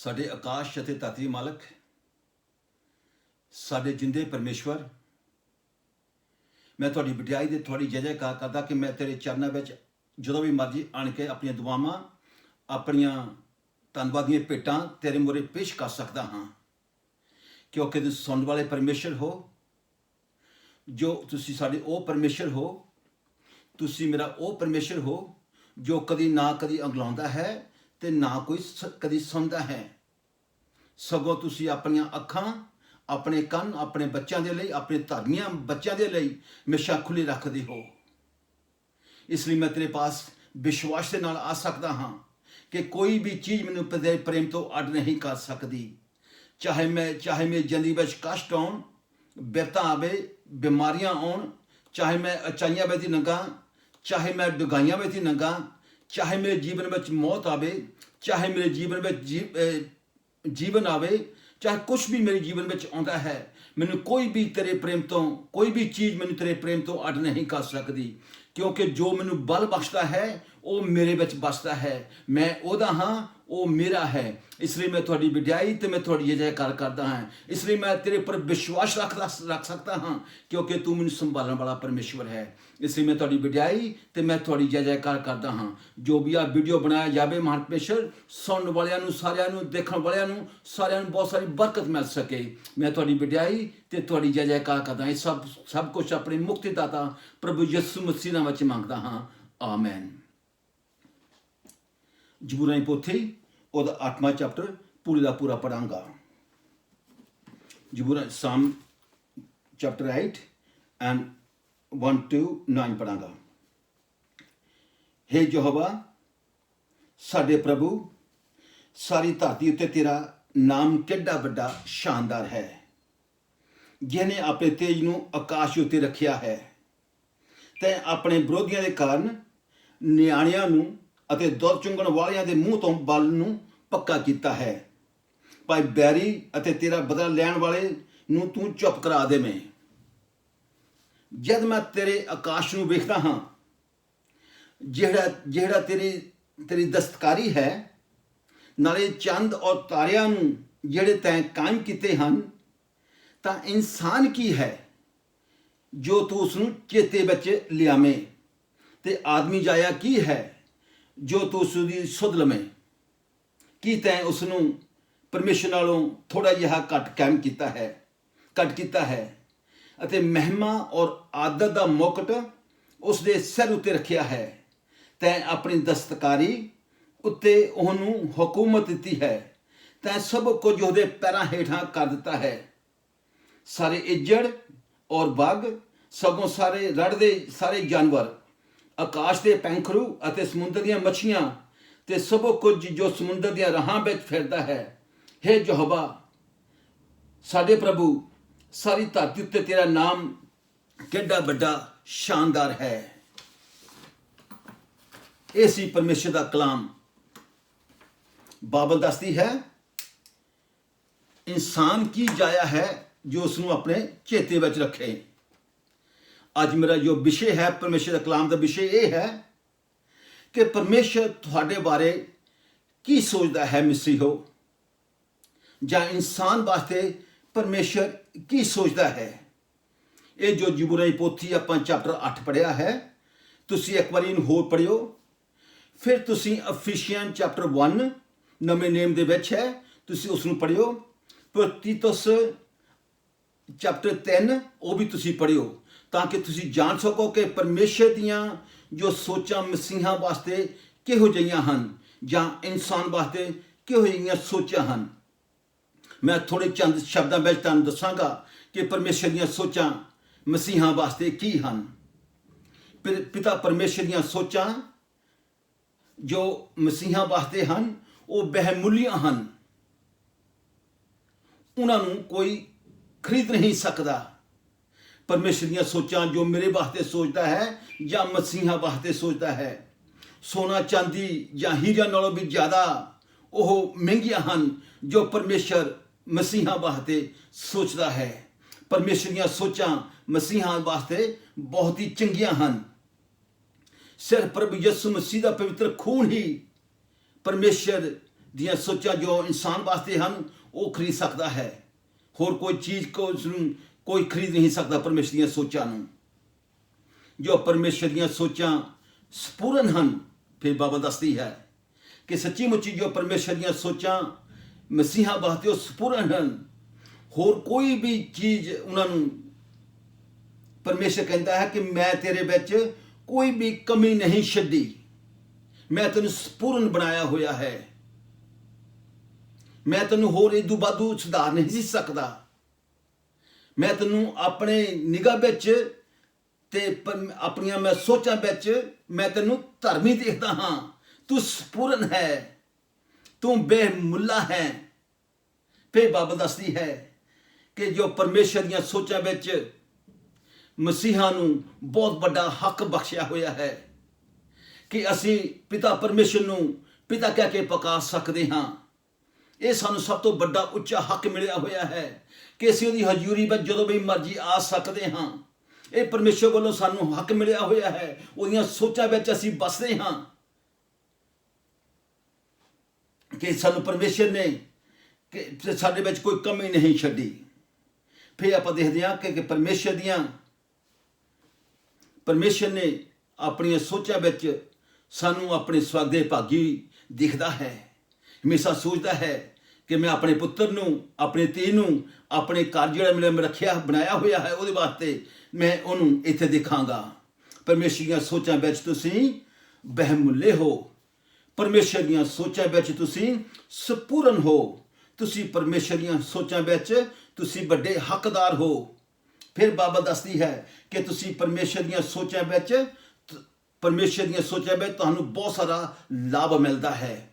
ਸਾਡੇ ਆਕਾਸ਼ ਅਤੇ ਧਰਤੀ ਮਾਲਕ, ਸਾਡੇ ਜਿੰਦੇ ਪਰਮੇਸ਼ਵਰ, मैं ਤੁਹਾਡੀ ਵਡਿਆਈ ਦੇ ਤੁਹਾਡੀ ਜੈ ਜੈਕਾਰ ਕਰਦਾ ਕਿ मैं ਤੇਰੇ ਚਰਨਾਂ ਵਿੱਚ ਜਦੋਂ ਵੀ ਮਰਜ਼ੀ ਆਣ ਕੇ ਆਪਣੀਆਂ ਦੁਆਵਾਂ, ਆਪਣੀਆਂ ਧੰਨਵਾਦ ਦੀਆਂ ਭੇਟਾਂ ਤੇਰੇ ਮੂਹਰੇ ਪੇਸ਼ ਕਰ ਸਕਦਾ ਹਾਂ, ਕਿਉਂਕਿ ਤੁਸੀਂ ਸੁਣਨ ਵਾਲੇ ਪਰਮੇਸ਼ਰ ਹੋ। ਜੋ ਤੁਸੀਂ ਸਾਡੇ ਉਹ ਪਰਮੇਸ਼ਰ ਹੋ, ਤੁਸੀਂ ਮੇਰਾ ਉਹ ਪਰਮੇਸ਼ਰ ਹੋ ਜੋ ਕਦੀ ਨਾ ਕਦੀ ਅਗਲਾਉਂਦਾ ਹੈ ਤੇ ਨਾ ਕੋਈ ਕਦੀ ਸੁਣਦਾ ਹੈ। ਸਗੋਂ ਤੁਸੀਂ ਆਪਣੀਆਂ ਅੱਖਾਂ, ਆਪਣੇ ਕੰਨ ਆਪਣੇ ਬੱਚਿਆਂ ਦੇ ਲਈ, ਆਪਣੇ ਧਰਮੀਆਂ ਬੱਚਿਆਂ ਦੇ ਲਈ ਹਮੇਸ਼ਾ ਖੁੱਲ੍ਹੇ ਰੱਖਦੇ ਹੋ। ਇਸ ਲਈ ਮੈਂ ਤੇਰੇ ਪਾਸ ਵਿਸ਼ਵਾਸ ਦੇ ਨਾਲ ਆ ਸਕਦਾ ਹਾਂ ਕਿ ਕੋਈ ਵੀ ਚੀਜ਼ ਮੈਨੂੰ ਤੇਰੇ ਪ੍ਰੇਮ ਤੋਂ ਅੱਡ ਨਹੀਂ ਕਰ ਸਕਦੀ। ਚਾਹੇ ਮੇਰੀ ਜ਼ਿੰਦਗੀ ਵਿੱਚ ਕਸ਼ਟ ਆਉਣ, ਬਿਪਤਾ ਆਵੇ, ਬਿਮਾਰੀਆਂ ਆਉਣ, ਚਾਹੇ ਮੈਂ ਉਚਾਈਆਂ ਵਿੱਚ ਲੰਘਾਂ, ਚਾਹੇ ਮੈਂ ਡੁਗਾਈਆਂ ਵਿੱਚ ਲੰਘਾਂ, ਚਾਹੇ ਮੇਰੇ ਜੀਵਨ ਵਿੱਚ ਮੌਤ ਆਵੇ, ਚਾਹੇ ਮੇਰੇ ਜੀਵਨ ਵਿੱਚ ਜੀਵਨ ਆਵੇ, ਚਾਹੇ ਕੁਛ ਵੀ ਮੇਰੇ ਜੀਵਨ ਵਿੱਚ ਆਉਂਦਾ ਹੈ, ਮੈਨੂੰ ਕੋਈ ਵੀ ਤੇਰੇ ਪ੍ਰੇਮ ਤੋਂ, ਕੋਈ ਵੀ ਚੀਜ਼ ਮੈਨੂੰ ਤੇਰੇ ਪ੍ਰੇਮ ਤੋਂ ਅੱਡ ਨਹੀਂ ਕਰ ਸਕਦੀ। ਕਿਉਂਕਿ ਜੋ ਮੈਨੂੰ ਬਲ ਬਖਸ਼ਦਾ ਹੈ ਉਹ ਮੇਰੇ ਵਿੱਚ ਬਸਦਾ ਹੈ। ਮੈਂ ਉਹਦਾ ਹਾਂ, ਉਹ ਮੇਰਾ ਹੈ। ਇਸ ਲਈ ਮੈਂ ਤੁਹਾਡੀ ਵਡਿਆਈ ਤੇ ਮੈਂ ਤੁਹਾਡੀ ਜੈ ਜੈਕਾਰ ਕਰਦਾ ਹਾਂ। ਇਸ ਲਈ ਮੈਂ ਤੇਰੇ ਉੱਪਰ ਵਿਸ਼ਵਾਸ ਰੱਖ ਸਕਦਾ ਹਾਂ, ਕਿਉਂਕਿ ਤੂੰ ਮੈਨੂੰ ਸੰਭਾਲਣ ਵਾਲਾ ਪਰਮੇਸ਼ਵਰ ਹੈ। ਇਸ ਲਈ ਮੈਂ ਤੁਹਾਡੀ ਵਡਿਆਈ ਤੇ ਮੈਂ ਤੁਹਾਡੀ ਜੈ ਜੈਕਾਰ ਕਰਦਾ ਹਾਂ। ਜੋ ਵੀ ਆ ਵੀਡੀਓ ਬਣਾਇਆ ਜਾਵੇ, ਮਹਾਨ ਪਰਮੇਸ਼ਰ, ਸੁਣਨ ਵਾਲਿਆਂ ਨੂੰ, ਸਾਰਿਆਂ ਨੂੰ, ਦੇਖਣ ਵਾਲਿਆਂ ਨੂੰ, ਸਾਰਿਆਂ ਨੂੰ ਬਹੁਤ ਸਾਰੀ ਬਰਕਤ ਮਿਲ ਸਕੇ। ਮੈਂ ਤੁਹਾਡੀ ਵਡਿਆਈ ਤੇ ਤੁਹਾਡੀ ਜੈ ਜੈਕਾਰ ਕਰਦਾ। ਇਹ ਸਭ ਕੁਝ ਆਪਣੇ ਮੁਕਤੀਦਾਤਾ ਪ੍ਰਭੂ ਯਿਸੂ ਮਸੀਹ ਨਾਮ ਵਿੱਚ ਮੰਗਦਾ ਹਾਂ। ਆਮੈਨ। ਜ਼ਬੂਰਾਂ ਦੀ ਪੋਥੀ ਉਹਦਾ 8ਵਾਂ ਚੈਪਟਰ ਪੂਰੇ ਦਾ ਪੂਰਾ ਪੜਾਂਗਾ। ਜ਼ਬੂਰਾਂ ਸਾਮ ਚੈਪਟਰ 8 ਐਂਡ 1 to 9 ਪੜਾਂਗਾ। हे ਯਹੋਵਾ ਸਾਡੇ ਪ੍ਰਭੂ, ਸਾਰੀ ਧਰਤੀ ਉੱਤੇ ਤੇਰਾ ਨਾਮ ਕਿੱਡਾ ਵੱਡਾ ਸ਼ਾਨਦਾਰ ਹੈ। ਜਿਹਨੇ ਆਪਣੇ ਤੇਜ ਨੂੰ ਆਕਾਸ਼ ਉੱਤੇ ਰੱਖਿਆ ਹੈ ਤੇ ਆਪਣੇ ਵਿਰੋਧੀਆਂ ਦੇ ਕਾਰਨ ਨਿਆਣਿਆਂ ਨੂੰ ਅਤੇ ਦੁੱਧ ਚੁੰਗਣ ਵਾਲਿਆਂ ਦੇ ਮੂੰਹ ਤੋਂ ਬਲ ਨੂੰ ਪੱਕਾ ਕੀਤਾ ਹੈ। ਭਾਈ ਬੈਰੀ ਅਤੇ ਤੇਰਾ ਬਦਲਾ ਲੈਣ ਵਾਲੇ ਨੂੰ ਤੂੰ ਚੁੱਪ ਕਰਾ ਦੇਵੇਂ। ਜਦ ਮੈਂ ਤੇਰੇ ਆਕਾਸ਼ ਨੂੰ ਵੇਖਦਾ ਹਾਂ, ਜਿਹੜਾ ਤੇਰੀ ਦਸਤਕਾਰੀ ਹੈ, ਨਾਲੇ ਚੰਦ ਔਰ ਤਾਰਿਆਂ ਨੂੰ ਜਿਹੜੇ ਤੈਂ ਕਾਇਮ ਕੀਤੇ ਹਨ, ਤਾਂ ਇਨਸਾਨ ਕੀ ਹੈ ਜੋ ਤੂੰ ਉਸ ਨੂੰ ਚੇਤੇ ਵਿੱਚ ਲਿਆਵੇਂ, ਤੇ ਆਦਮੀ ਜਾਇਆ ਕੀ ਹੈ ਜੋ ਤੂੰ ਉਸ ਦੀ ਸੁਧ ਲਵੇਂ। ਕੀ ਤੈਂ ਉਸ ਨੂੰ ਪਰਮੇਸ਼ਰ ਨਾਲੋਂ ਥੋੜ੍ਹਾ ਜਿਹਾ ਘੱਟ ਕੀਤਾ ਹੈ ਅਤੇ ਮਹਿਮਾ ਔਰ ਆਦਰ ਦਾ ਮੁਕਟ ਉਸ ਦੇ ਸਿਰ ਉੱਤੇ ਰੱਖਿਆ ਹੈ। ਤੈਂ ਆਪਣੀ ਦਸਤਕਾਰੀ ਉੱਤੇ ਉਹਨੂੰ ਹਕੂਮਤ ਦਿੱਤੀ ਹੈ। ਤੈਂ ਸਭ ਕੁਝ ਉਹਦੇ ਪੈਰਾਂ ਹੇਠਾਂ ਕਰ ਦਿੱਤਾ ਹੈ। ਸਾਰੇ ਇੱਜੜ ਔਰ ਬੱਗ, ਸਗੋਂ ਸਾਰੇ ਰੜਦੇ ਸਾਰੇ ਜਾਨਵਰ, ਆਕਾਸ਼ ਦੇ ਪੰਖਰੂ ਅਤੇ ਸਮੁੰਦਰ ਦੀਆਂ ਮੱਛੀਆਂ ਤੇ ਸਭ ਕੁਝ ਜੋ ਸਮੁੰਦਰ ਦੀਆਂ ਰਾਹਾਂ ਵਿੱਚ ਫਿਰਦਾ ਹੈ। हे ਯਹੋਵਾ ਸਾਡੇ ਪ੍ਰਭੂ, ਸਾਰੀ ਧਰਤੀ ਉੱਤੇ ਤੇਰਾ ਨਾਮ ਕਿੱਡਾ ਵੱਡਾ ਸ਼ਾਨਦਾਰ ਹੈ। ਇਹ ਸੀ ਪਰਮੇਸ਼ਰ ਦਾ ਕਲਾਮ। ਬਾਈਬਲ ਦੱਸਦੀ ਹੈ ਇਨਸਾਨ ਕੀ ਜਾਇਆ ਹੈ ਜੋ ਉਸ ਨੂੰ ਆਪਣੇ ਚੇਤੇ ਵਿੱਚ ਰੱਖੇ। ਅੱਜ ਮੇਰਾ ਜੋ ਵਿਸ਼ੇ ਹੈ, ਪਰਮੇਸ਼ਰ ਦਾ ਕਲਾਮ ਦਾ ਵਿਸ਼ੇ ਇਹ ਹੈ ਕਿ ਪਰਮੇਸ਼ਰ ਤੁਹਾਡੇ ਬਾਰੇ ਕੀ ਸੋਚਦਾ ਹੈ ਮਸੀਹੋ, ਜਾਂ ਇਨਸਾਨ ਵਾਸਤੇ ਪਰਮੇਸ਼ਰ ਕੀ ਸੋਚਦਾ ਹੈ। ਇਹ ਜੋ ਜ਼ਬੂਰਾਂ ਦੀ ਪੋਥੀ ਆਪਾਂ ਚੈਪਟਰ 8 ਪੜ੍ਹਿਆ ਹੈ, ਤੁਸੀਂ ਇੱਕ ਵਾਰੀ ਇਹਨੂੰ ਹੋਰ ਪੜ੍ਹਿਓ। ਫਿਰ ਤੁਸੀਂ ਅਫੀਸ਼ੀਅਨ ਚੈਪਟਰ 1 ਨਵੇਂ ਨੇਮ ਦੇ ਵਿੱਚ ਹੈ, ਤੁਸੀਂ ਉਸ ਨੂੰ ਪੜ੍ਹਿਓ। ਪਰ ਤੀਤੁਸ ਚੈਪਟਰ 3 ਉਹ ਵੀ ਤੁਸੀਂ ਪੜ੍ਹਿਓ, ਤਾਂ ਕਿ ਤੁਸੀਂ ਜਾਣ ਸਕੋ ਕਿ ਪਰਮੇਸ਼ਰ ਦੀਆਂ ਜੋ ਸੋਚਾਂ ਮਸੀਹਾਂ ਵਾਸਤੇ ਕਿਹੋ ਜਿਹੀਆਂ ਹਨ, ਜਾਂ ਇਨਸਾਨ ਵਾਸਤੇ ਕਿਹੋ ਜਿਹੀਆਂ ਸੋਚਾਂ ਹਨ। ਮੈਂ ਥੋੜ੍ਹੇ ਚੰਦ ਸ਼ਬਦਾਂ ਵਿੱਚ ਤੁਹਾਨੂੰ ਦੱਸਾਂਗਾ ਕਿ ਪਰਮੇਸ਼ਰ ਦੀਆਂ ਸੋਚਾਂ ਮਸੀਹਾਂ ਵਾਸਤੇ ਕੀ ਹਨ। ਪਿਤਾ ਪਰਮੇਸ਼ਰ ਦੀਆਂ ਸੋਚਾਂ ਜੋ ਮਸੀਹਾਂ ਵਾਸਤੇ ਹਨ, ਉਹ ਬਹਿਮੁੱਲੀਆਂ ਹਨ। ਉਹਨਾਂ ਨੂੰ ਕੋਈ ਖਰੀਦ ਨਹੀਂ ਸਕਦਾ। ਪਰਮੇਸ਼ਰ ਦੀਆਂ ਸੋਚਾਂ ਜੋ ਮੇਰੇ ਵਾਸਤੇ ਸੋਚਦਾ ਹੈ ਜਾਂ ਮਸੀਹਾਂ ਵਾਸਤੇ ਸੋਚਦਾ ਹੈ, ਸੋਨਾ ਚਾਂਦੀ ਜਾਂ ਹੀਰਿਆਂ ਨਾਲੋਂ ਵੀ ਜ਼ਿਆਦਾ ਉਹ ਮਹਿੰਗੀਆਂ ਹਨ ਜੋ ਪਰਮੇਸ਼ਰ ਮਸੀਹਾਂ ਵਾਸਤੇ ਸੋਚਦਾ ਹੈ। ਪਰਮੇਸ਼ਰ ਦੀਆਂ ਸੋਚਾਂ ਮਸੀਹਾਂ ਵਾਸਤੇ ਬਹੁਤ ਹੀ ਚੰਗੀਆਂ ਹਨ। ਸਿਰ ਪ੍ਰਭੂ ਯਿਸੂ ਮਸੀਹ ਦਾ ਪਵਿੱਤਰ ਖੂਨ ਹੀ ਪਰਮੇਸ਼ਰ ਦੀਆਂ ਸੋਚਾਂ ਜੋ ਇਨਸਾਨ ਵਾਸਤੇ ਹਨ ਉਹ ਖਰੀਦ ਸਕਦਾ ਹੈ। ਹੋਰ ਕੋਈ ਚੀਜ਼ ਕੋ ਉਸਨੂੰ ਕੋਈ ਖਰੀਦ ਨਹੀਂ ਸਕਦਾ ਪਰਮੇਸ਼ਰ ਦੀਆਂ ਸੋਚਾਂ ਨੂੰ। ਜੋ ਪਰਮੇਸ਼ਰ ਦੀਆਂ ਸੋਚਾਂ ਸੰਪੂਰਨ ਹਨ, ਫਿਰ ਬਾਈਬਲ ਦੱਸਦੀ ਹੈ ਕਿ ਸੱਚੀ ਮੁੱਚੀ ਜੋ ਪਰਮੇਸ਼ਰ ਦੀਆਂ ਸੋਚਾਂ ਮਸੀਹਾਂ ਵਾਸਤੇ ਉਹ ਸੰਪੂਰਨ ਹਨ। ਹੋਰ ਕੋਈ ਵੀ ਚੀਜ਼ ਉਹਨਾਂ ਨੂੰ ਪਰਮੇਸ਼ਰ ਕਹਿੰਦਾ ਹੈ ਕਿ ਮੈਂ ਤੇਰੇ ਵਿੱਚ ਕੋਈ ਵੀ ਕਮੀ ਨਹੀਂ ਛੱਡੀ, ਮੈਂ ਤੈਨੂੰ ਸੰਪੂਰਨ ਬਣਾਇਆ ਹੋਇਆ ਹੈ, ਮੈਂ ਤੈਨੂੰ ਹੋਰ ਇਦੋਂ ਵਾਧੂ ਸੁਧਾਰ ਨਹੀਂ ਸੀ ਸਕਦਾ। ਮੈਂ ਤੈਨੂੰ ਆਪਣੇ ਨਿਗਾਹ ਵਿੱਚ ਤੇ ਆਪਣੀਆਂ ਮੈਂ ਸੋਚਾਂ ਵਿੱਚ ਮੈਂ ਤੈਨੂੰ ਧਰਮੀ ਦੇਖਦਾ ਹਾਂ। ਤੂੰ ਸੰਪੂਰਨ ਹੈ, ਤੂੰ ਬੇਮੁੱਲਾ ਹੈ। ਫਿਰ ਬਾਈਬਲ ਦੱਸਦੀ ਹੈ ਕਿ ਜੋ ਪਰਮੇਸ਼ਰ ਦੀਆਂ ਸੋਚਾਂ ਵਿੱਚ ਮਸੀਹਾਂ ਨੂੰ ਬਹੁਤ ਵੱਡਾ ਹੱਕ ਬਖਸ਼ਿਆ ਹੋਇਆ ਹੈ ਕਿ ਅਸੀਂ ਪਿਤਾ ਪਰਮੇਸ਼ਰ ਨੂੰ ਪਿਤਾ ਕਹਿ ਕੇ ਪੁਕਾਰ ਸਕਦੇ ਹਾਂ। ਇਹ ਸਾਨੂੰ ਸਭ ਤੋਂ ਵੱਡਾ ਉੱਚਾ ਹੱਕ ਮਿਲਿਆ ਹੋਇਆ ਹੈ ਕਿ ਅਸੀਂ ਉਹਦੀ ਹਜ਼ੂਰੀ ਵਿੱਚ ਜਦੋਂ ਵੀ ਮਰਜ਼ੀ ਆ ਸਕਦੇ ਹਾਂ। ਇਹ ਪਰਮੇਸ਼ਰ ਵੱਲੋਂ ਸਾਨੂੰ ਹੱਕ ਮਿਲਿਆ ਹੋਇਆ ਹੈ, ਉਹਦੀਆਂ ਸੋਚਾਂ ਵਿੱਚ ਅਸੀਂ ਬਸਦੇ ਹਾਂ ਕਿ ਸਾਨੂੰ ਪਰਮੇਸ਼ਰ ਨੇ ਕਿ ਸਾਡੇ ਵਿੱਚ ਕੋਈ ਕਮੀ ਨਹੀਂ ਛੱਡੀ। ਫਿਰ ਆਪਾਂ ਦੇਖਦੇ ਹਾਂ ਕਿ ਪਰਮੇਸ਼ਰ ਨੇ ਆਪਣੀਆਂ ਸੋਚਾਂ ਵਿੱਚ ਸਾਨੂੰ ਆਪਣੇ ਸਵਰਗ ਦੇ ਭਾਗੀ ਦਿਖਦਾ ਹੈ। ਹਮੇਸ਼ਾ ਸੋਚਦਾ ਹੈ ਕਿ ਮੈਂ ਆਪਣੇ ਪੁੱਤਰ ਨੂੰ, ਆਪਣੇ ਧੀ ਨੂੰ ਆਪਣੇ ਘਰ ਜਿਹੜਾ ਮੈਂ ਰੱਖਿਆ ਬਣਾਇਆ ਹੋਇਆ ਹੈ ਉਹਦੇ ਵਾਸਤੇ ਮੈਂ ਉਹਨੂੰ ਇੱਥੇ ਦੇਖਾਂਗਾ। ਪਰਮੇਸ਼ਰ ਦੀਆਂ ਸੋਚਾਂ ਵਿੱਚ ਤੁਸੀਂ ਬਹਿਮੁੱਲੇ ਹੋ, ਪਰਮੇਸ਼ਰ ਦੀਆਂ ਸੋਚਾਂ ਵਿੱਚ ਤੁਸੀਂ ਸੰਪੂਰਨ ਹੋ, ਤੁਸੀਂ ਪਰਮੇਸ਼ਰ ਦੀਆਂ ਸੋਚਾਂ ਵਿੱਚ ਤੁਸੀਂ ਵੱਡੇ ਹੱਕਦਾਰ ਹੋ। ਫਿਰ ਬਾਈਬਲ ਦੱਸਦੀ ਹੈ ਕਿ ਤੁਸੀਂ ਪਰਮੇਸ਼ਰ ਦੀਆਂ ਸੋਚਾਂ ਵਿੱਚ ਤੁਹਾਨੂੰ ਬਹੁਤ ਸਾਰਾ ਲਾਭ ਮਿਲਦਾ ਹੈ,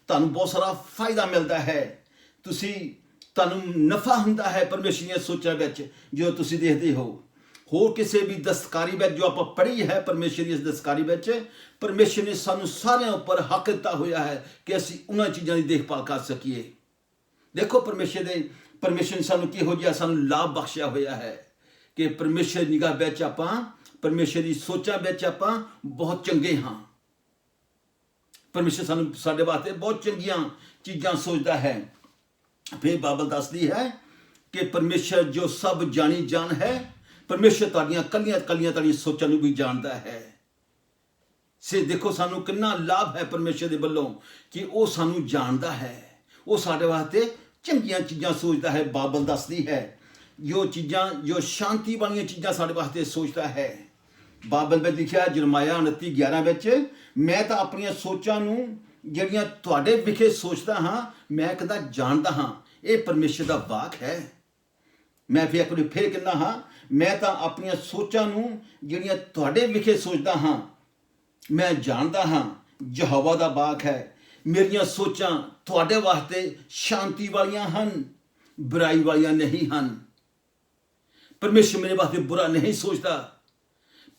ਤੁਹਾਨੂੰ ਬਹੁਤ ਸਾਰਾ ਫਾਇਦਾ ਮਿਲਦਾ ਹੈ, ਤੁਹਾਨੂੰ ਨਫਾ ਹੁੰਦਾ ਹੈ ਪਰਮੇਸ਼ਰ ਦੀਆਂ ਸੋਚਾਂ ਵਿੱਚ ਜੋ ਤੁਸੀਂ ਦੇਖਦੇ ਹੋ। ਹੋਰ ਕਿਸੇ ਵੀ ਦਸਤਕਾਰੀ ਵਿੱਚ ਜੋ ਆਪਾਂ ਪੜ੍ਹੀ ਹੈ ਪਰਮੇਸ਼ਰ ਦੀ ਦਸਤਕਾਰੀ ਵਿੱਚ, ਪਰਮੇਸ਼ਰ ਨੇ ਸਾਨੂੰ ਸਾਰਿਆਂ ਉੱਪਰ ਹੱਕ ਦਿੱਤਾ ਹੋਇਆ ਹੈ ਕਿ ਅਸੀਂ ਉਹਨਾਂ ਚੀਜ਼ਾਂ ਦੀ ਦੇਖਭਾਲ ਕਰ ਸਕੀਏ। ਦੇਖੋ ਪਰਮੇਸ਼ਰ ਨੇ ਸਾਨੂੰ ਕਿਹੋ ਜਿਹਾ ਸਾਨੂੰ ਲਾਭ ਬਖਸ਼ਿਆ ਹੋਇਆ ਹੈ ਕਿ ਪਰਮੇਸ਼ਰ ਦੀ ਨਿਗਾਹ ਵਿੱਚ ਆਪਾਂ, ਪਰਮੇਸ਼ਰ ਦੀ ਸੋਚਾਂ ਵਿੱਚ ਆਪਾਂ ਬਹੁਤ ਚੰਗੇ ਹਾਂ। ਪਰਮੇਸ਼ਰ ਸਾਡੇ ਵਾਸਤੇ ਬਹੁਤ ਚੰਗੀਆਂ ਚੀਜ਼ਾਂ ਸੋਚਦਾ ਹੈ। ਫਿਰ ਬਾਈਬਲ ਦੱਸਦੀ ਹੈ ਕਿ ਪਰਮੇਸ਼ਰ ਜੋ ਸਭ ਜਾਣੀ ਜਾਣ ਹੈ, ਪਰਮੇਸ਼ਰ ਤੁਹਾਡੀਆਂ ਕੱਲੀਆਂ ਤੁਹਾਡੀਆਂ ਸੋਚਾਂ ਨੂੰ ਵੀ ਜਾਣਦਾ ਹੈ। ਦੇਖੋ ਸਾਨੂੰ ਕਿੰਨਾ ਲਾਭ ਹੈ ਪਰਮੇਸ਼ਰ ਦੇ ਵੱਲੋਂ ਕਿ ਉਹ ਸਾਨੂੰ ਜਾਣਦਾ ਹੈ, ਉਹ ਸਾਡੇ ਵਾਸਤੇ ਚੰਗੀਆਂ ਚੀਜ਼ਾਂ ਸੋਚਦਾ ਹੈ। ਬਾਈਬਲ ਦੱਸਦੀ ਹੈ ਜੋ ਸ਼ਾਂਤੀ ਵਾਲੀਆਂ ਚੀਜ਼ਾਂ ਸਾਡੇ ਵਾਸਤੇ ਸੋਚਦਾ ਹੈ। ਬਾਈਬਲ ਵਿੱਚ ਲਿਖਿਆ ਯਰਮਾਇਆ 29:11 ਵਿੱਚ, ਮੈਂ ਤਾਂ ਆਪਣੀਆਂ ਸੋਚਾਂ ਨੂੰ ਜਿਹੜੀਆਂ ਤੁਹਾਡੇ ਵਿਖੇ ਸੋਚਦਾ ਹਾਂ ਮੈਂ ਕਹਿੰਦਾ ਜਾਣਦਾ ਹਾਂ। ਇਹ ਪਰਮੇਸ਼ਰ ਦਾ ਵਾਕ ਹੈ। ਮੈਂ ਫਿਰ ਕਹਿੰਦਾ ਹਾਂ, ਮੈਂ ਤਾਂ ਆਪਣੀਆਂ ਸੋਚਾਂ ਨੂੰ ਜਿਹੜੀਆਂ ਤੁਹਾਡੇ ਵਿਖੇ ਸੋਚਦਾ ਹਾਂ ਮੈਂ ਜਾਣਦਾ ਹਾਂ। ਯਹੋਵਾ ਦਾ ਵਾਕ ਹੈ, ਮੇਰੀਆਂ ਸੋਚਾਂ ਤੁਹਾਡੇ ਵਾਸਤੇ ਸ਼ਾਂਤੀ ਵਾਲੀਆਂ ਹਨ, ਬੁਰਾਈ ਵਾਲੀਆਂ ਨਹੀਂ ਹਨ। ਪਰਮੇਸ਼ਰ ਮੇਰੇ ਵਾਸਤੇ ਬੁਰਾ ਨਹੀਂ ਸੋਚਦਾ,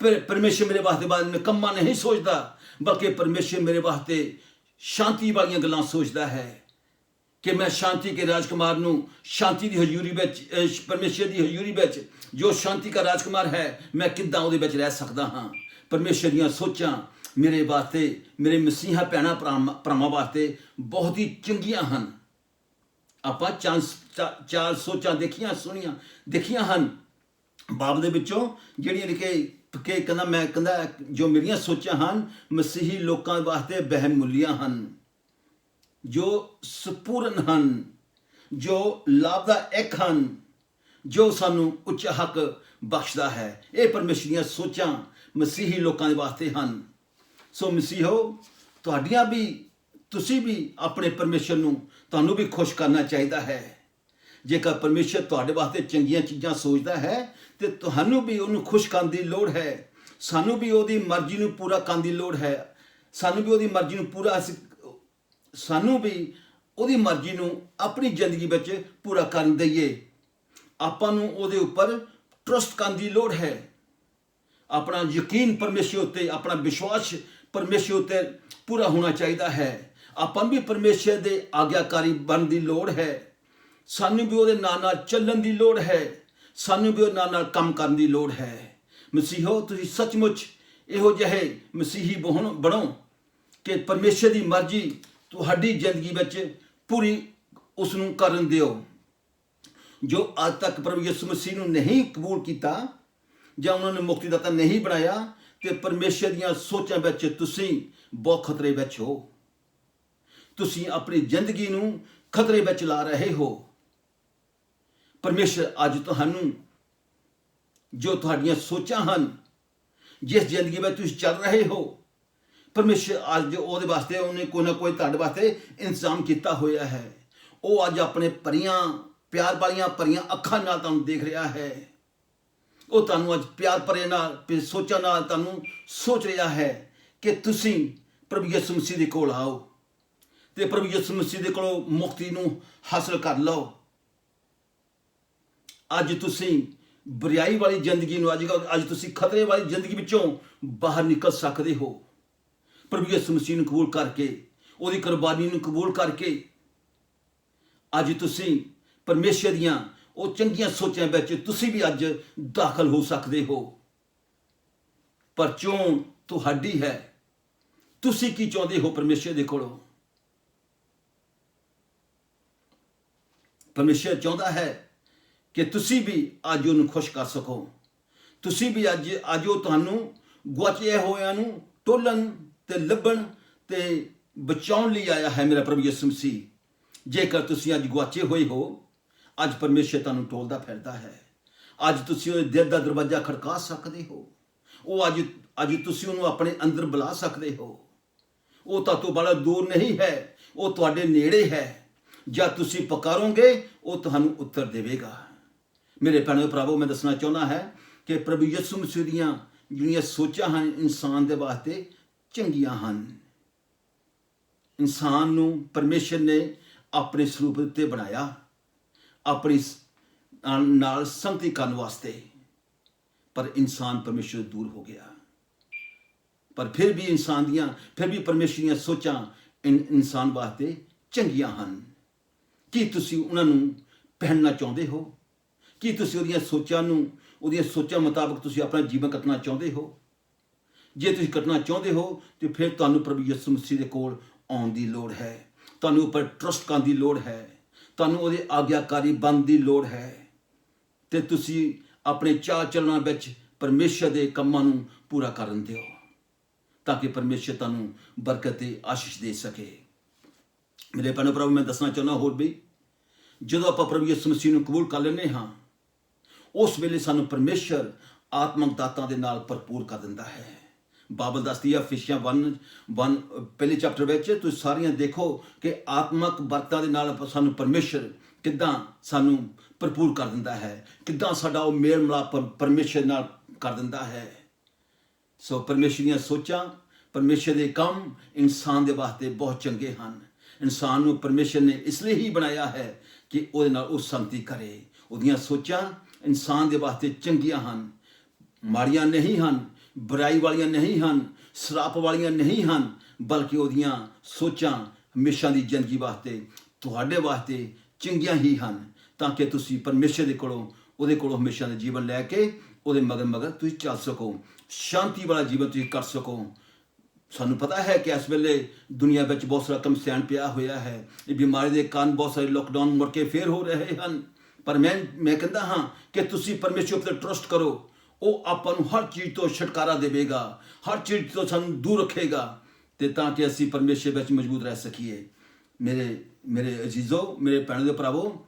ਪਰਮੇਸ਼ਰ ਮੇਰੇ ਵਾਸਤੇ ਨਿਕੰਮਾ ਨਹੀਂ ਸੋਚਦਾ, ਬਲਕਿ ਪਰਮੇਸ਼ਰ ਮੇਰੇ ਵਾਸਤੇ ਸ਼ਾਂਤੀ ਵਾਲੀਆਂ ਗੱਲਾਂ ਸੋਚਦਾ ਹੈ ਕਿ ਮੈਂ ਸ਼ਾਂਤੀ ਕੇ ਰਾਜਕੁਮਾਰ ਨੂੰ ਸ਼ਾਂਤੀ ਦੀ ਹਜ਼ੂਰੀ ਵਿੱਚ, ਪਰਮੇਸ਼ਰ ਦੀ ਹਜ਼ੂਰੀ ਵਿੱਚ ਜੋ ਸ਼ਾਂਤੀ ਦਾ ਰਾਜਕੁਮਾਰ ਹੈ, ਮੈਂ ਕਿੱਦਾਂ ਉਹਦੇ ਵਿੱਚ ਰਹਿ ਸਕਦਾ ਹਾਂ। ਪਰਮੇਸ਼ਰ ਦੀਆਂ ਸੋਚਾਂ ਮੇਰੇ ਵਾਸਤੇ, ਮੇਰੇ ਮਸੀਹਾ ਭੈਣਾਂ ਭਰਾਵਾਂ ਵਾਸਤੇ ਬਹੁਤ ਹੀ ਚੰਗੀਆਂ ਹਨ। ਆਪਾਂ ਚਾਰ ਸੋਚਾਂ ਦੇਖੀਆਂ ਹਨ ਬਾਬ ਦੇ ਵਿੱਚੋਂ, ਜਿਹੜੀਆਂ ਕਿ ਕਹਿੰਦਾ ਜੋ ਮੇਰੀਆਂ ਸੋਚਾਂ ਹਨ ਮਸੀਹੀ ਲੋਕਾਂ ਵਾਸਤੇ ਬਹਿਮੁੱਲੀਆਂ ਹਨ, ਜੋ ਸੰਪੂਰਨ ਹਨ, ਜੋ ਲਾਭਦਾਇਕ ਹਨ, ਜੋ ਸਾਨੂੰ ਉੱਚ ਹੱਕ ਬਖਸ਼ਦਾ ਹੈ। ਇਹ ਪਰਮੇਸ਼ਰ ਦੀਆਂ ਸੋਚਾਂ ਮਸੀਹੀ ਲੋਕਾਂ ਦੇ ਵਾਸਤੇ ਹਨ। ਸੋ ਮਸੀਹੋ, ਤੁਸੀਂ ਵੀ ਆਪਣੇ ਪਰਮੇਸ਼ਰ ਨੂੰ, ਤੁਹਾਨੂੰ ਵੀ ਖੁਸ਼ ਕਰਨਾ ਚਾਹੀਦਾ ਹੈ। ਜੇਕਰ ਪਰਮੇਸ਼ਰ ਤੁਹਾਡੇ ਵਾਸਤੇ ਚੰਗੀਆਂ ਚੀਜ਼ਾਂ ਸੋਚਦਾ ਹੈ ਤੇ ਤੁਹਾਨੂੰ ਵੀ ਉਹਨੂੰ ਖੁਸ਼ ਕਰਨ ਦੀ ਲੋੜ ਹੈ। ਸਾਨੂੰ ਵੀ ਉਹਦੀ ਮਰਜ਼ੀ ਨੂੰ ਪੂਰਾ ਕਰਨ ਦੀ ਲੋੜ ਹੈ। ਸਾਨੂੰ ਵੀ ਉਹਦੀ ਮਰਜ਼ੀ ਨੂੰ ਆਪਣੀ ਜ਼ਿੰਦਗੀ ਵਿੱਚ ਪੂਰਾ ਕਰਨ ਦਈਏ। ਆਪਾਂ ਨੂੰ ਉਹਦੇ ਉੱਪਰ ਟਰਸਟ ਕਰਨ ਦੀ ਲੋੜ ਹੈ। ਆਪਣਾ ਯਕੀਨ ਪਰਮੇਸ਼ਰ ਉੱਤੇ, ਆਪਣਾ ਵਿਸ਼ਵਾਸ ਪਰਮੇਸ਼ਰ ਉੱਤੇ ਪੂਰਾ ਹੋਣਾ ਚਾਹੀਦਾ ਹੈ। ਆਪਾਂ ਨੂੰ ਵੀ ਪਰਮੇਸ਼ਰ ਦੇ ਆਗਿਆਕਾਰੀ ਬਣਨ ਦੀ ਲੋੜ ਹੈ। ਸਾਨੂੰ ਵੀ ਉਹਦੇ ਨਾਲ ਚੱਲਣ ਦੀ ਲੋੜ ਹੈ। ਸਾਨੂੰ ਵੀ ਉਹਦੇ ਨਾਲ ਕੰਮ ਕਰਨ ਦੀ ਲੋੜ ਹੈ। ਮਸੀਹੋ, ਤੁਸੀਂ ਸੱਚਮੁੱਚ ਇਹੋ ਜਿਹੇ ਮਸੀਹੀ ਬਣੋ ਕਿ ਪਰਮੇਸ਼ਰ ਦੀ ਮਰਜ਼ੀ ਤੁਹਾਡੀ ਜ਼ਿੰਦਗੀ ਵਿੱਚ ਪੂਰੀ ਉਸ ਨੂੰ ਕਰਨ ਦਿਓ। ਜੋ ਅੱਜ ਤੱਕ ਪ੍ਰਭੂ ਯਿਸੂ ਮਸੀਹ ਨੂੰ ਨਹੀਂ ਕਬੂਲ ਕੀਤਾ ਜਾਂ ਉਹਨਾਂ ਨੇ ਮੁਕਤੀਦਾਤਾ ਨਹੀਂ ਬਣਾਇਆ, ਤੇ ਪਰਮੇਸ਼ਰ ਦੀਆਂ ਸੋਚਾਂ ਵਿੱਚ ਤੁਸੀਂ ਬਹੁਤ ਖਤਰੇ ਵਿੱਚ ਹੋ। ਤੁਸੀਂ ਆਪਣੀ ਜ਼ਿੰਦਗੀ ਨੂੰ ਖਤਰੇ ਵਿੱਚ ਲਾ ਰਹੇ ਹੋ। ਪਰਮੇਸ਼ਰ ਅੱਜ ਤੁਹਾਨੂੰ ਜੋ ਤੁਹਾਡੀਆਂ ਸੋਚਾਂ ਹਨ, ਜਿਸ ਜ਼ਿੰਦਗੀ ਵਿੱਚ ਤੁਸੀਂ ਚੱਲ ਰਹੇ ਹੋ, ਪਰਮੇਸ਼ਰ ਅੱਜ ਉਹਦੇ ਵਾਸਤੇ ਉਹਨੇ ਕੋਈ ਨਾ ਕੋਈ ਤੁਹਾਡੇ ਵਾਸਤੇ ਇੰਤਜ਼ਾਮ ਕੀਤਾ ਹੋਇਆ ਹੈ। ਉਹ ਅੱਜ ਆਪਣੇ ਪਿਆਰ ਵਾਲੀਆਂ ਭਰੀਆਂ ਅੱਖਾਂ ਨਾਲ ਤੁਹਾਨੂੰ ਦੇਖ ਰਿਹਾ ਹੈ। ਉਹ ਤੁਹਾਨੂੰ ਅੱਜ ਪਿਆਰ ਭਰੇ ਨਾਲ ਸੋਚਾਂ ਨਾਲ ਤੁਹਾਨੂੰ ਸੋਚ ਰਿਹਾ ਹੈ ਕਿ ਤੁਸੀਂ ਪ੍ਰਭੂ ਯਿਸੂ ਮਸੀਹ ਦੇ ਕੋਲ ਆਓ ਤੇ ਪ੍ਰਭੂ ਯਿਸੂ ਮਸੀਹ ਦੇ ਕੋਲੋਂ ਮੁਕਤੀ ਨੂੰ ਹਾਸਲ ਕਰ ਲਓ। ਅੱਜ ਤੁਸੀਂ ਬੁਰਾਈ ਵਾਲੀ ਜ਼ਿੰਦਗੀ ਨੂੰ ਅੱਜ ਤੁਸੀਂ ਖਤਰੇ ਵਾਲੀ ਜ਼ਿੰਦਗੀ ਵਿੱਚੋਂ ਬਾਹਰ ਨਿਕਲ ਸਕਦੇ ਹੋ। ਪ੍ਰਭੂ ਯਿਸੂ ਮਸੀਹ ਨੂੰ ਕਬੂਲ ਕਰਕੇ, ਉਹਦੀ ਕੁਰਬਾਨੀ ਨੂੰ ਕਬੂਲ ਕਰਕੇ ਅੱਜ ਤੁਸੀਂ ਪਰਮੇਸ਼ਰ ਦੀਆਂ ਉਹ ਚੰਗੀਆਂ ਸੋਚਾਂ ਵਿੱਚ ਤੁਸੀਂ ਵੀ ਅੱਜ ਦਾਖਲ ਹੋ ਸਕਦੇ ਹੋ। ਪਰ ਚੋਣ ਤੁਹਾਡੀ ਹੈ। ਤੁਸੀਂ ਕੀ ਚਾਹੁੰਦੇ ਹੋ ਪਰਮੇਸ਼ਰ ਦੇ ਕੋਲੋਂ? ਪਰਮੇਸ਼ਰ ਚਾਹੁੰਦਾ ਹੈ ਕਿ ਤੁਸੀਂ ਵੀ ਅੱਜ ਉਹਨੂੰ ਖੁਸ਼ ਕਰ ਸਕੋ। ਤੁਸੀਂ ਵੀ ਅੱਜ ਉਹ ਤੁਹਾਨੂੰ ਗੁਆਚੇ ਹੋਇਆਂ ਨੂੰ ਟੋਲਣ ਤੇ ਲੱਭਣ ਤੇ ਬਚਾਉਣ ਲਈ ਆਇਆ ਹੈ। ਮੇਰਾ ਪ੍ਰਭੂ ਯਿਸੂ ਮਸੀਹ, ਜੇਕਰ ਤੁਸੀਂ ਅੱਜ ਗੁਆਚੇ ਹੋਏ ਹੋ, ਅੱਜ ਪਰਮੇਸ਼ਰ ਤੁਹਾਨੂੰ ਟੋਲਦਾ ਫਿਰਦਾ ਹੈ। ਅੱਜ ਤੁਸੀਂ ਉਹਦੇ ਦਿਲ ਦਾ ਦਰਵਾਜ਼ਾ ਖੜਕਾ ਸਕਦੇ ਹੋ। ਉਹ ਅੱਜ ਤੁਸੀਂ ਉਹਨੂੰ ਆਪਣੇ ਅੰਦਰ ਬੁਲਾ ਸਕਦੇ ਹੋ। ਉਹ ਤੁਹਾਡੇ ਤੋਂ ਬੜਾ ਦੂਰ ਨਹੀਂ ਹੈ, ਉਹ ਤੁਹਾਡੇ ਨੇੜੇ ਹੈ। ਜਦ ਤੁਸੀਂ ਪੁਕਾਰੋਗੇ, ਉਹ ਤੁਹਾਨੂੰ ਉੱਤਰ ਦੇਵੇਗਾ। ਮੇਰੇ ਭੈਣੋ ਭਰਾਵੋ, ਮੈਂ ਦੱਸਣਾ ਚਾਹੁੰਦਾ ਹੈ ਕਿ ਪ੍ਰਭੂ ਯਿਸੂ ਮਸੀਹ ਦੀਆਂ ਜਿਹੜੀਆਂ ਸੋਚਾਂ ਹਨ, ਇਨਸਾਨ ਦੇ ਵਾਸਤੇ ਚੰਗੀਆਂ ਹਨ। ਇਨਸਾਨ ਨੂੰ ਪਰਮੇਸ਼ਰ ਨੇ ਆਪਣੇ ਸਰੂਪ ਉੱਤੇ ਬਣਾਇਆ, ਆਪਣੀ ਨਾਲ ਸੰਗਤੀ ਕਰਨ ਵਾਸਤੇ, ਪਰ ਇਨਸਾਨ ਪਰਮੇਸ਼ਰ ਤੋਂ ਦੂਰ ਹੋ ਗਿਆ। ਪਰ ਫਿਰ ਵੀ ਪਰਮੇਸ਼ਰ ਦੀਆਂ ਸੋਚਾਂ ਇਨਸਾਨ ਵਾਸਤੇ ਚੰਗੀਆਂ ਹਨ। ਕੀ ਤੁਸੀਂ ਉਹਨਾਂ ਨੂੰ ਪਹਿਨਣਾ ਚਾਹੁੰਦੇ ਹੋ? ਕੀ ਤੁਸੀਂ ਉਹਦੀਆਂ ਸੋਚਾਂ ਮੁਤਾਬਕ ਤੁਸੀਂ ਆਪਣਾ ਜੀਵਨ ਕੱਟਣਾ ਚਾਹੁੰਦੇ ਹੋ? ਜੇ ਤੁਸੀਂ ਕੱਟਣਾ ਚਾਹੁੰਦੇ ਹੋ ਤੇ ਫਿਰ ਤੁਹਾਨੂੰ ਪ੍ਰਭੂ ਯਿਸੂ ਮਸੀਹ ਦੇ ਕੋਲ ਆਉਣ ਦੀ ਲੋੜ ਹੈ। ਤੁਹਾਨੂੰ ਉੱਪਰ ਟਰਸਟ ਕਰਨ ਦੀ ਲੋੜ ਹੈ। ਤੁਹਾਨੂੰ ਉਹਦੇ ਆਗਿਆਕਾਰੀ ਬਣਨ ਦੀ ਲੋੜ ਹੈ ਤੇ ਤੁਸੀਂ ਆਪਣੇ ਚਾਲ ਚੱਲਣਾ ਵਿੱਚ ਪਰਮੇਸ਼ਰ ਦੇ ਕੰਮਾਂ ਨੂੰ ਪੂਰਾ ਕਰਨ ਦਿਓ, ਤਾਂ ਕਿ ਪਰਮੇਸ਼ਰ ਤੁਹਾਨੂੰ ਬਰਕਤ ਤੇ ਆਸ਼ੀਸ਼ ਦੇ ਸਕੇ। ਮੇਰੇ ਭੈਣੋ ਭਰਾਵੋ, ਮੈਂ ਦੱਸਣਾ ਚਾਹੁੰਦਾ ਹੋਰ ਵੀ, ਜਦੋਂ ਆਪਾਂ ਪ੍ਰਭੂ ਯਿਸੂ ਮਸੀਹ ਨੂੰ ਕਬੂਲ ਕਰ ਲੈਂਦੇ ਹਾਂ, ਉਸ ਵੇਲੇ ਸਾਨੂੰ ਪਰਮੇਸ਼ਰ ਆਤਮਿਕ ਦਾਤਾਂ ਦੇ ਨਾਲ ਭਰਪੂਰ ਕਰ ਦਿੰਦਾ ਹੈ। ਬਾਈਬਲ ਦੱਸਦੀ ਹੈ ਇਫਿਸੀਆਂ 1 ਪਹਿਲੇ ਚੈਪਟਰ ਵਿੱਚ, ਤੁਸੀਂ ਸਾਰੀਆਂ ਦੇਖੋ ਕਿ ਆਤਮਿਕ ਬਰਕਤਾਂ ਦੇ ਨਾਲ ਸਾਨੂੰ ਪਰਮੇਸ਼ਰ ਕਿੱਦਾਂ ਸਾਨੂੰ ਭਰਪੂਰ ਕਰ ਦਿੰਦਾ ਹੈ, ਕਿੱਦਾਂ ਸਾਡਾ ਉਹ ਮੇਲ ਮਿਲਾਪ ਪਰਮੇਸ਼ਰ ਨਾਲ ਕਰ ਦਿੰਦਾ ਹੈ। ਸੋ ਪਰਮੇਸ਼ਰ ਦੀਆਂ ਸੋਚਾਂ, ਪਰਮੇਸ਼ਰ ਦੇ ਕੰਮ ਇਨਸਾਨ ਦੇ ਵਾਸਤੇ ਬਹੁਤ ਚੰਗੇ ਹਨ। ਇਨਸਾਨ ਨੂੰ ਪਰਮੇਸ਼ਰ ਨੇ ਇਸ ਲਈ ਹੀ ਬਣਾਇਆ ਹੈ ਕਿ ਉਹਦੇ ਨਾਲ ਉਹ ਸੰਗਤੀ ਕਰੇ। ਉਹਦੀਆਂ ਸੋਚਾਂ ਇਨਸਾਨ ਦੇ ਵਾਸਤੇ ਚੰਗੀਆਂ ਹਨ, ਮਾੜੀਆਂ ਨਹੀਂ ਹਨ, ਬੁਰਾਈ ਵਾਲੀਆਂ ਨਹੀਂ ਹਨ, ਸਰਾਪ ਵਾਲੀਆਂ ਨਹੀਂ ਹਨ, ਬਲਕਿ ਉਹਦੀਆਂ ਸੋਚਾਂ ਹਮੇਸ਼ਾ ਦੀ ਜ਼ਿੰਦਗੀ ਵਾਸਤੇ, ਤੁਹਾਡੇ ਵਾਸਤੇ ਚੰਗੀਆਂ ਹੀ ਹਨ, ਤਾਂ ਕਿ ਤੁਸੀਂ ਪਰਮੇਸ਼ਰ ਉਹਦੇ ਕੋਲੋਂ ਹਮੇਸ਼ਾ ਦਾ ਜੀਵਨ ਲੈ ਕੇ ਉਹਦੇ ਮਗਰ ਤੁਸੀਂ ਚੱਲ ਸਕੋ, ਸ਼ਾਂਤੀ ਵਾਲਾ ਜੀਵਨ ਤੁਸੀਂ ਕਰ ਸਕੋ। ਸਾਨੂੰ ਪਤਾ ਹੈ ਕਿ ਇਸ ਵੇਲੇ ਦੁਨੀਆ ਵਿੱਚ ਬਹੁਤ ਸਾਰਾ ਘਮਸਾਨ ਪਿਆ ਹੋਇਆ ਹੈ। ਇਹ ਬਿਮਾਰੀ ਦੇ ਕਾਰਨ ਬਹੁਤ ਸਾਰੇ ਲੋਕਡਾਊਨ ਮੁੜ ਕੇ ਫੇਰ ਹੋ ਰਹੇ ਹਨ। ਪਰ ਮੈਂ ਕਹਿੰਦਾ ਹਾਂ ਕਿ ਤੁਸੀਂ ਪਰਮੇਸ਼ਰ ਉੱਤੇ ਟਰਸਟ ਕਰੋ। ਉਹ ਆਪਾਂ ਨੂੰ ਹਰ ਚੀਜ਼ ਤੋਂ ਛੁਟਕਾਰਾ ਦੇਵੇਗਾ, ਹਰ ਚੀਜ਼ ਤੋਂ ਸਾਨੂੰ ਦੂਰ ਰੱਖੇਗਾ, ਤੇ ਤਾਂ ਕਿ ਅਸੀਂ ਪਰਮੇਸ਼ਰ ਵਿੱਚ ਮਜ਼ਬੂਤ ਰਹਿ ਸਕੀਏ। ਮੇਰੇ ਅਜ਼ੀਜ਼ੋ, ਮੇਰੇ ਭੈਣੋ ਦੇ ਭਰਾਵੋ,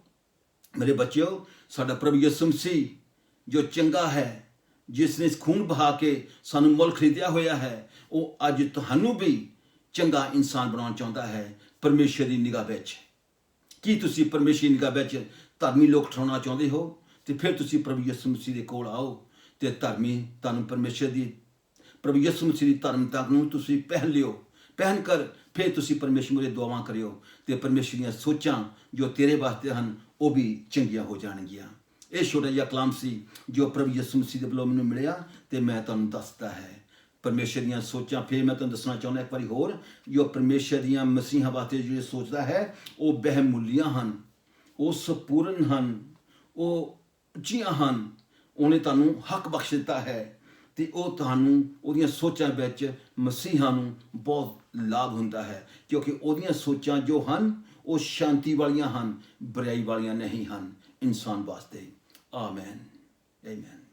ਮੇਰੇ ਬੱਚਿਓ, ਸਾਡਾ ਪ੍ਰਭੂ ਯਿਸੂ ਮਸੀਹ ਜੋ ਚੰਗਾ ਹੈ, ਜਿਸ ਨੇ ਖੂਨ ਬਹਾ ਕੇ ਸਾਨੂੰ ਮੁੱਲ ਖਰੀਦਿਆ ਹੋਇਆ ਹੈ, ਉਹ ਅੱਜ ਤੁਹਾਨੂੰ ਵੀ ਚੰਗਾ ਇਨਸਾਨ ਬਣਾਉਣਾ ਚਾਹੁੰਦਾ ਹੈ ਪਰਮੇਸ਼ਰ ਦੀ ਨਿਗਾਹ ਵਿੱਚ। ਕੀ ਤੁਸੀਂ ਪਰਮੇਸ਼ਰ ਦੀ ਨਿਗਾਹ ਵਿੱਚ ਧਰਮੀ ਲੋਕ ਠਹਿਰਾਉਣਾ ਚਾਹੁੰਦੇ ਹੋ? ਤੇ ਫਿਰ ਤੁਸੀਂ ਪ੍ਰਭੂ ਯਿਸੂ ਮਸੀਹ ਦੇ ਕੋਲ ਆਓ ਤੇ ਤੁਹਾਨੂੰ ਪ੍ਰਭੂ ਯਿਸੂ ਮਸੀਹ ਦੀ ਧਰਮਤਾ ਨੂੰ ਤੁਸੀਂ ਪਹਿਨ ਲਿਓ। ਪਹਿਨ ਕਰ ਫਿਰ ਤੁਸੀਂ ਪਰਮੇਸ਼ਰ ਮੂਹਰੇ ਦੁਆਵਾਂ ਕਰਿਓ ਤੇ ਪਰਮੇਸ਼ਰ ਦੀਆਂ ਸੋਚਾਂ ਜੋ ਤੇਰੇ ਵਾਸਤੇ ਹਨ ਉਹ ਵੀ ਚੰਗੀਆਂ ਹੋ ਜਾਣਗੀਆਂ। ਇਹ ਛੋਟਾ ਜਿਹਾ ਕਲਾਮ ਸੀ ਜੋ ਪ੍ਰਭੂ ਯਿਸੂ ਮਸੀਹ ਦੇ ਵੱਲੋਂ ਮੈਨੂੰ ਮਿਲਿਆ ਤੇ ਮੈਂ ਤੁਹਾਨੂੰ ਦੱਸਦਾ ਹੈ ਪਰਮੇਸ਼ਰ ਦੀਆਂ ਸੋਚਾਂ। ਫਿਰ ਮੈਂ ਤੁਹਾਨੂੰ ਦੱਸਣਾ ਚਾਹੁੰਦਾ ਇੱਕ ਵਾਰੀ ਹੋਰ, ਜੋ ਪਰਮੇਸ਼ਰ ਦੀਆਂ ਮਸੀਹਾਂ ਵਾਸਤੇ ਜਿਹੜੇ ਸੋਚਦਾ ਹੈ ਉਹ ਬਹਿਮੁੱਲੀਆਂ ਹਨ, ਉਹ ਸੰਪੂਰਨ ਹਨ, ਉਹ ਉੱਚੀਆਂ ਹਨ। ਉਹਨੇ ਤੁਹਾਨੂੰ ਹੱਕ ਬਖਸ਼ ਦਿੱਤਾ ਹੈ ਤੇ ਉਹ ਤੁਹਾਨੂੰ ਉਹਦੀਆਂ ਸੋਚਾਂ ਵਿੱਚ ਮਸੀਹਾਂ ਨੂੰ ਬਹੁਤ ਲਾਭ ਹੁੰਦਾ ਹੈ, ਕਿਉਂਕਿ ਉਹਦੀਆਂ ਸੋਚਾਂ ਜੋ ਹਨ ਉਹ ਸ਼ਾਂਤੀ ਵਾਲੀਆਂ ਹਨ, ਬੁਰਾਈ ਵਾਲੀਆਂ ਨਹੀਂ ਹਨ ਇਨਸਾਨ ਵਾਸਤੇ। ਆਮੈਨ, ਆਮੈਨ।